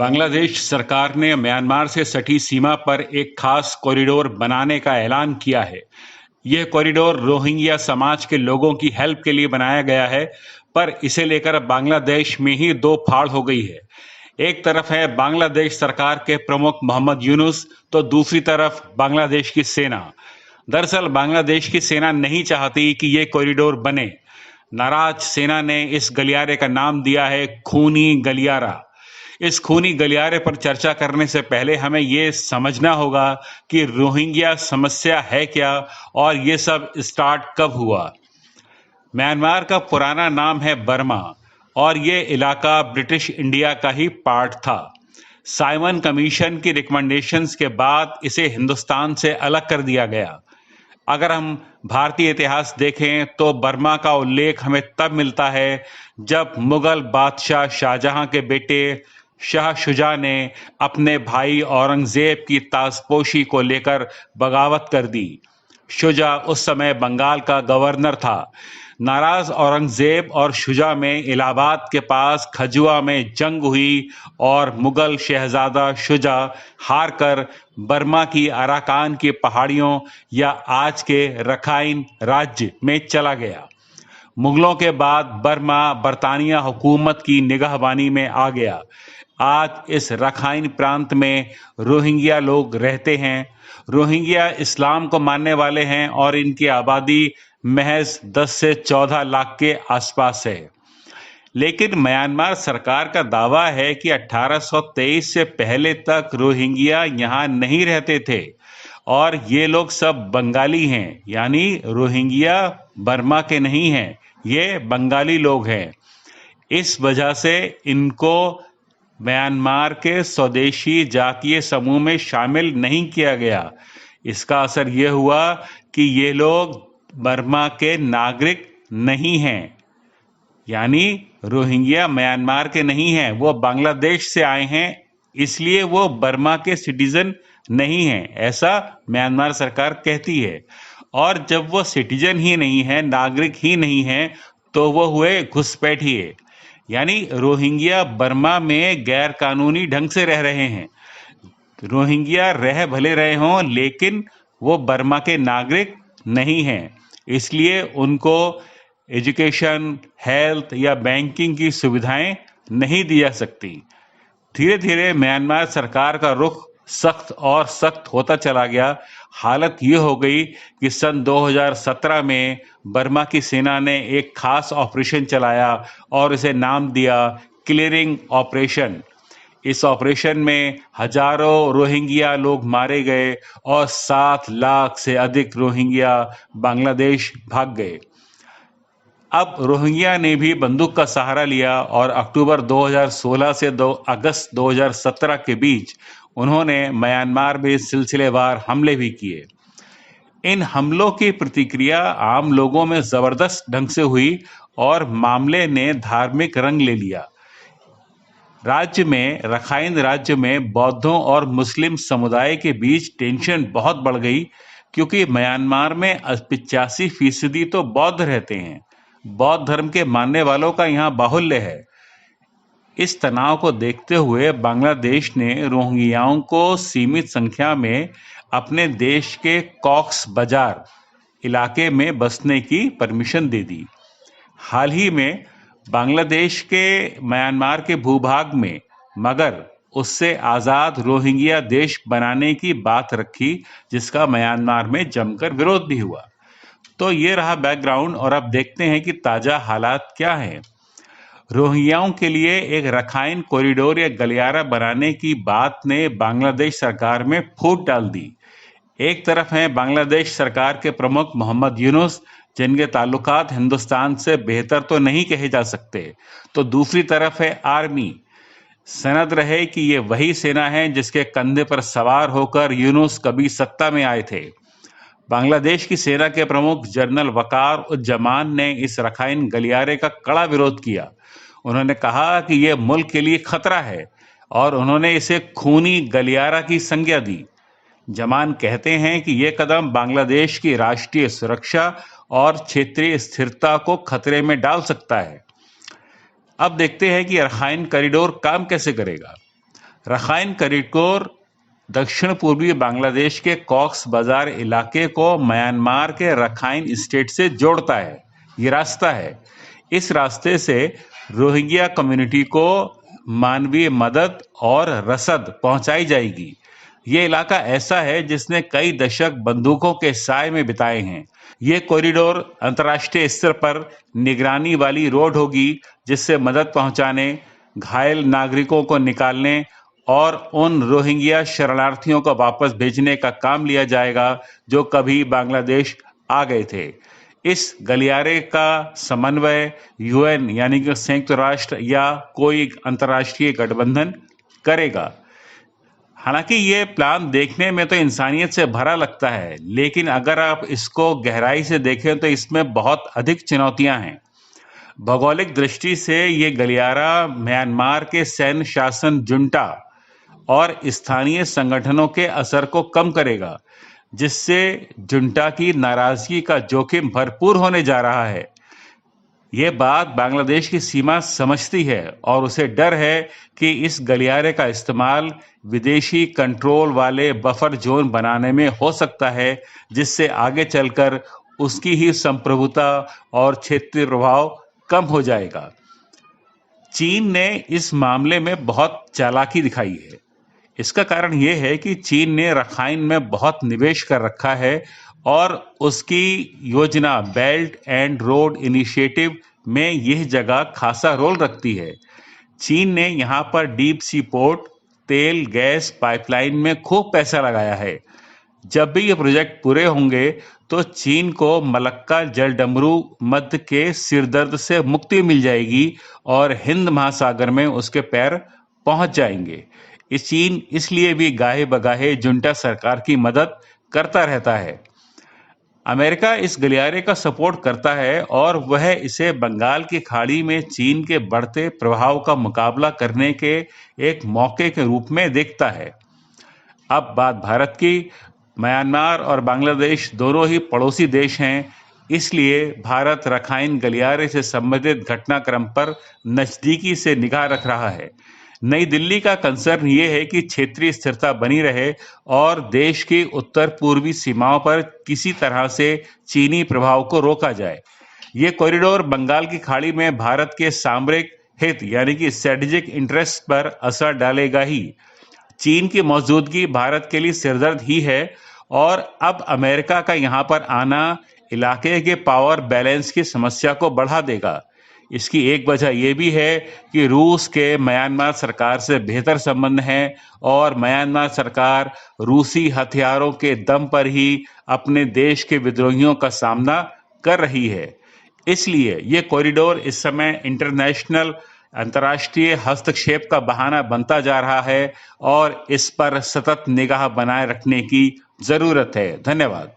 बांग्लादेश सरकार ने म्यांमार से सटी सीमा पर एक खास कॉरिडोर बनाने का ऐलान किया है। यह कॉरिडोर रोहिंग्या समाज के लोगों की हेल्प के लिए बनाया गया है, पर इसे लेकर बांग्लादेश में ही दो फाड़ हो गई है। एक तरफ है बांग्लादेश सरकार के प्रमुख मोहम्मद यूनुस, तो दूसरी तरफ बांग्लादेश की सेना। दरअसल बांग्लादेश की सेना नहीं चाहती कि यह कॉरिडोर बने। नाराज सेना ने इस गलियारे का नाम दिया है खूनी गलियारा। इस खूनी गलियारे पर चर्चा करने से पहले हमें ये समझना होगा कि रोहिंग्या समस्या है क्या और ये सब स्टार्ट कब हुआ। म्यांमार का पुराना नाम है बर्मा और ये इलाका ब्रिटिश इंडिया का ही पार्ट था। साइमन कमीशन की रिकमेंडेशंस के बाद इसे हिंदुस्तान से अलग कर दिया गया। अगर हम भारतीय इतिहास देखें तो बर्मा का उल्लेख हमें तब मिलता है जब मुगल बादशाह शाहजहां के बेटे शाह शुजा ने अपने भाई औरंगजेब की ताजपोशी को लेकर बगावत कर दी। शुजा उस समय बंगाल का गवर्नर था। नाराज औरंगजेब और शुजा में इलाहाबाद के पास खजुआ में जंग हुई और मुगल शहजादा शुजा हार कर बर्मा की अराकान की पहाड़ियों या आज के रखाइन राज्य में चला गया। मुगलों के बाद बर्मा बरतानिया हुकूमत की निगहबानी में आ गया। आज इस रखाइन प्रांत में रोहिंग्या लोग रहते हैं। रोहिंग्या इस्लाम को मानने वाले हैं और इनकी आबादी महज 10 से 14 लाख के आसपास है। लेकिन म्यांमार सरकार का दावा है कि 1823 से पहले तक रोहिंग्या यहाँ नहीं रहते थे और ये लोग सब बंगाली हैं, यानी रोहिंग्या बर्मा के नहीं हैं, ये बंगाली लोग हैं। इस वजह से इनको म्यांमार के स्वदेशी जातीय समूह में शामिल नहीं किया गया। इसका असर यह हुआ कि ये लोग बर्मा के नागरिक नहीं हैं, यानी रोहिंग्या म्यांमार के नहीं हैं, वो बांग्लादेश से आए हैं, इसलिए वो बर्मा के सिटीजन नहीं हैं, ऐसा म्यांमार सरकार कहती है। और जब वो सिटीजन ही नहीं है, नागरिक ही नहीं है, तो वो हुए घुसपैठिए, यानी रोहिंग्या बर्मा में गैर कानूनी ढंग से रह रहे हैं। रोहिंग्या रह भले रहे हों, लेकिन वो बर्मा के नागरिक नहीं हैं, इसलिए उनको एजुकेशन, हेल्थ या बैंकिंग की सुविधाएं नहीं दी जा सकती। धीरे धीरे म्यांमार सरकार का रुख सख्त और सख्त होता चला गया। हालत ये हो गई कि सन 2017 में बर्मा की सेना ने एक खास ऑपरेशन चलाया और इसे नाम दिया क्लियरिंग ऑपरेशन। इस ऑपरेशन में हजारों रोहिंग्या लोग मारे गए और 7 लाख से अधिक रोहिंग्या बांग्लादेश भाग गए। अब रोहिंग्या ने भी बंदूक का सहारा लिया और अक्टूबर 2016 से अगस्त 2017 के बीच उन्होंने म्यांमार में सिलसिलेवार हमले भी किए। इन हमलों की प्रतिक्रिया आम लोगों में जबरदस्त ढंग से हुई और मामले ने धार्मिक रंग ले लिया। रखाइन राज्य में बौद्धों और मुस्लिम समुदाय के बीच टेंशन बहुत बढ़ गई, क्योंकि म्यांमार में 85% तो बौद्ध रहते हैं। बौद्ध धर्म के मानने वालों का यहाँ बाहुल्य है। इस तनाव को देखते हुए बांग्लादेश ने रोहिंग्याओं को सीमित संख्या में अपने देश के कॉक्स बाजार इलाके में बसने की परमिशन दे दी। हाल ही में बांग्लादेश के म्यांमार के भूभाग में मगर उससे आज़ाद रोहिंग्या देश बनाने की बात रखी, जिसका म्यांमार में जमकर विरोध भी हुआ। तो ये रहा बैकग्राउंड और अब देखते हैं कि ताज़ा हालात क्या हैं। रोहिंग्याओं के लिए एक रखाइन कॉरिडोर या गलियारा बनाने की बात ने बांग्लादेश सरकार में फूट डाल दी। एक तरफ हैं बांग्लादेश सरकार के प्रमुख मोहम्मद यूनुस, जिनके ताल्लुकात हिंदुस्तान से बेहतर तो नहीं कहे जा सकते, तो दूसरी तरफ है आर्मी। सनद रहे कि ये वही सेना है जिसके कंधे पर सवार होकर यूनुस कभी सत्ता में आए थे। बांग्लादेश की सेना के प्रमुख जनरल वकार उज्जमान ने इस रखाइन गलियारे का कड़ा विरोध किया। उन्होंने कहा कि यह मुल्क के लिए खतरा है और उन्होंने इसे खूनी गलियारा की संज्ञा दी। जमान कहते हैं कि यह कदम बांग्लादेश की राष्ट्रीय सुरक्षा और क्षेत्रीय स्थिरता को खतरे में डाल सकता है। अब देखते हैं कि रखाइन कॉरिडोर काम कैसे करेगा। रखाइन कॉरिडोर दक्षिण पूर्वी बांग्लादेश के कॉक्स बाजार इलाके को म्यांमार के रखाइन स्टेट से जोड़ता है। ये रास्ता है। इस रास्ते से रोहिंग्या कम्युनिटी को मानवीय मदद और रसद पहुंचाई जाएगी। ये इलाका ऐसा है जिसने कई दशक बंदूकों के साए में बिताए हैं। ये कॉरिडोर अंतर्राष्ट्रीय स्तर पर निगरानी वाली रोड होगी, जिससे मदद पहुंचाने, घायल नागरिकों को निकालने और उन रोहिंग्या शरणार्थियों को वापस भेजने का काम लिया जाएगा जो कभी बांग्लादेश आ गए थे। इस गलियारे का समन्वय यूएन यानी कि संयुक्त राष्ट्र या कोई अंतर्राष्ट्रीय गठबंधन करेगा। हालांकि ये प्लान देखने में तो इंसानियत से भरा लगता है, लेकिन अगर आप इसको गहराई से देखें तो इसमें बहुत अधिक चुनौतियां हैं। भौगोलिक दृष्टि से ये गलियारा म्यांमार के सैन्य शासन जुंटा और स्थानीय संगठनों के असर को कम करेगा, जिससे जुंटा की नाराजगी का जोखिम भरपूर होने जा रहा है। ये बात बांग्लादेश की सीमा समझती है और उसे डर है कि इस गलियारे का इस्तेमाल विदेशी कंट्रोल वाले बफर जोन बनाने में हो सकता है, जिससे आगे चलकर उसकी ही संप्रभुता और क्षेत्रीय प्रभाव कम हो जाएगा। चीन ने इस मामले में बहुत चालाकी दिखाई है। इसका कारण यह है कि चीन ने रखाइन में बहुत निवेश कर रखा है और उसकी योजना बेल्ट एंड रोड इनिशिएटिव में यह जगह खासा रोल रखती है। चीन ने यहाँ पर डीप सी पोर्ट, तेल गैस पाइपलाइन में खूब पैसा लगाया है। जब भी ये प्रोजेक्ट पूरे होंगे तो चीन को मलक्का जलडमरू मध्य के सिरदर्द से मुक्ति मिल जाएगी और हिंद महासागर में उसके पैर पहुंच जाएंगे। इस चीन इसलिए भी गाहे बगाहे जुंटा सरकार की मदद करता रहता है। अमेरिका इस गलियारे का सपोर्ट करता है और वह इसे बंगाल की खाड़ी में चीन के बढ़ते प्रभाव का मुकाबला करने के एक मौके के रूप में देखता है। अब बात भारत की। म्यांमार और बांग्लादेश दोनों ही पड़ोसी देश हैं, इसलिए भारत रखाइन गलियारे से संबंधित घटनाक्रम पर नजदीकी से निगाह रख रहा है। नई दिल्ली का कंसर्न ये है कि क्षेत्रीय स्थिरता बनी रहे और देश की उत्तर पूर्वी सीमाओं पर किसी तरह से चीनी प्रभाव को रोका जाए। ये कॉरिडोर बंगाल की खाड़ी में भारत के सामरिक हित यानी कि स्ट्रेटेजिक इंटरेस्ट पर असर डालेगा ही। चीन की मौजूदगी भारत के लिए सिरदर्द ही है और अब अमेरिका का यहाँ पर आना इलाके के पावर बैलेंस की समस्या को बढ़ा देगा। इसकी एक वजह यह भी है कि रूस के म्यांमार सरकार से बेहतर संबंध हैं और म्यांमार सरकार रूसी हथियारों के दम पर ही अपने देश के विद्रोहियों का सामना कर रही है। इसलिए ये कॉरिडोर इस समय इंटरनेशनल अंतर्राष्ट्रीय हस्तक्षेप का बहाना बनता जा रहा है और इस पर सतत निगाह बनाए रखने की जरूरत है। धन्यवाद।